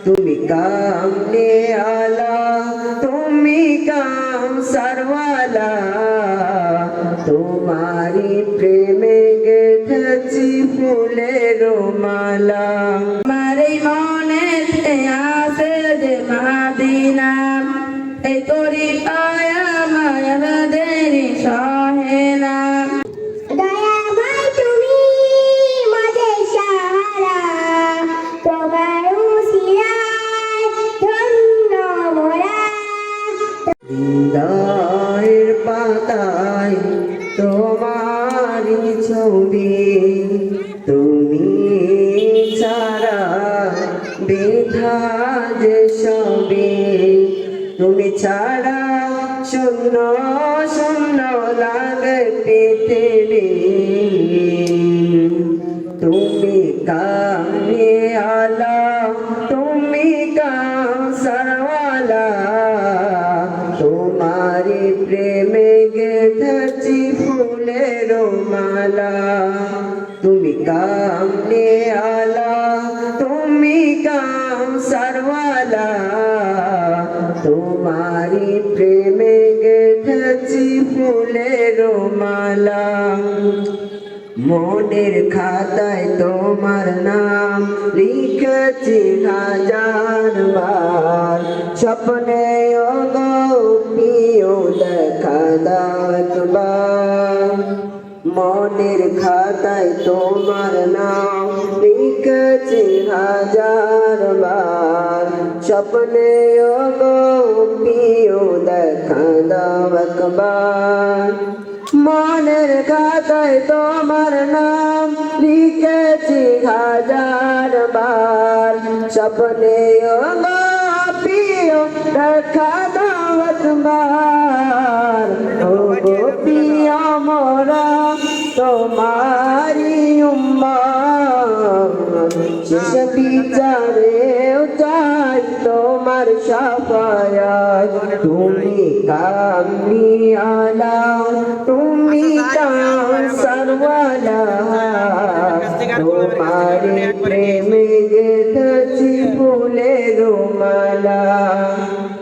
তুমি কামনে আলা তুমি কাম সারওয়ালা তোমারি প্রেমে গেথেছি ফুলের মালা আমার এই মনেতে আছে যে মাদিনা এই তোরি পায়া মায়াদের সহে না দয়াময় তুমি মদের সাহারা তোমার উসিলায় ধন্য মোরা হৃদয়ের পাতায় তোমারি ছবি তুমি ছাড়া বেথা যে সবে তুমি ছাড়া শূন্য শূন্য লাগে পৃথিবী তুমি কামনে আলা তুমি কাম সারওয়ালা তোমারি প্রেমে গেথেছি ফুলের মালা তুমি কামনে আলা তুমি কাম সারওয়ালা তোমারি প্রেমে গেথেছি ফুলের মালা মনের খাতায় তোমার নাম লিখেছি হাজার বার স্বপ্নে প্রিয় দেখা দাও একবার মনের খাতায় তোমার নাম লিখেছি হাজার বার স্বপ্নে প্রিয় দেখা দাও একবার মনের খাতায় তোমার নাম লিখেছি হাজার বার স্বপ্নে প্রিয় দেখা দাও একবার ও গো প্রিয় মোরা তোমারি উম্মত শেষ বিচারেও চাই তোমার শাফায়াত তুমি কামনি আলা তুমি কাম সারওয়ালা তোমারি প্রেমে গেথেছি ফুলের মালা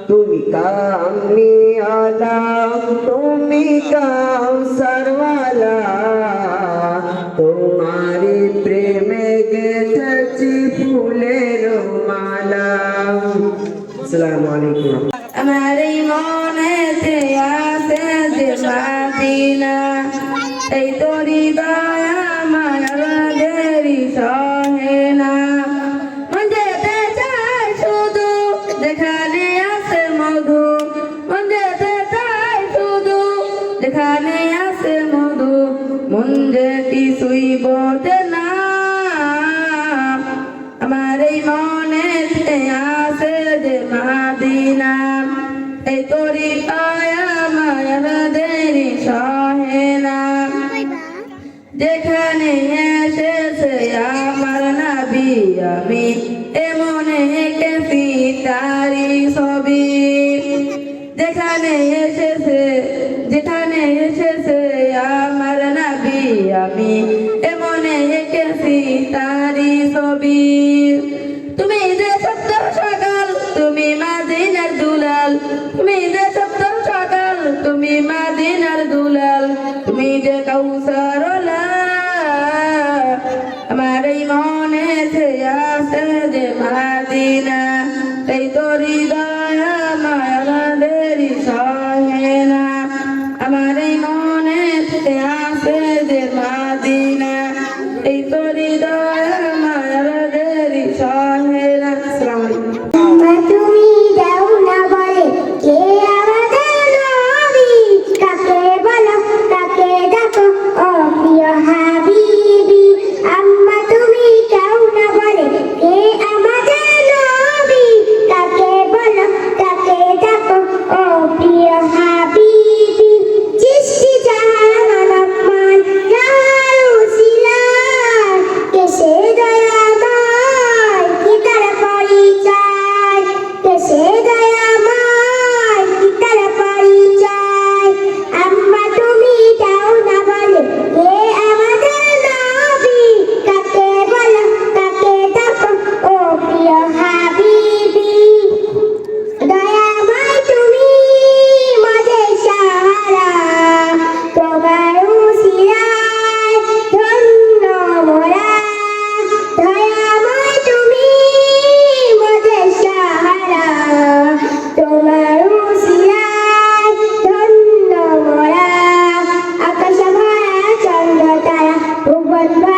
তুমি কামনি আলা তুমি কাম সারওয়ালা তোমারি প্রেমে গেথেছি ফুলের মালা আসসালামু আলাইকুম আমার এই মনেতে আছে যে মাদিনা এই তোরি দয়া মায়াদের সহে না মন যেতে চাই শুধু যেখানে আছে মধু মন যেতে চাই শুধু যেখানে আছে মধু মন যে কিছুই বোঝে না আমার এই মনেতে আছে যে মাদিনা এই তোরি পায়া মায়াদের সহে না যেখানে এসেছে আমার নবী আমি এমনে এঁকেছি তারি ছবি যেখানে এসেছে আমার নবী আমি এমনে এঁকেছি তারি ছবি তুমি যে সত্য সকাল তুমি মাদিনার দুলাল তুমি যে সত্য সকাল তুমি মাদিনার দুলাল তুমি যে কাউসার আমার এই মনেতে আছে যে মাদিনা এই তোরি দয়া মায়াদের সহে না আমার এই মনেতে আছে যে মাদিনা এই তোরি দয়া মায়াদের সহে না আসসালামু আলাইকুম তুমি দাও না বলে কে আমাদের নবী কাকে বলো কাকে ডাকো ও প্রিয় হাবিবি আম্মা তুমি দাও না বলে কে আমাদের নবী কাকে বলো বলবো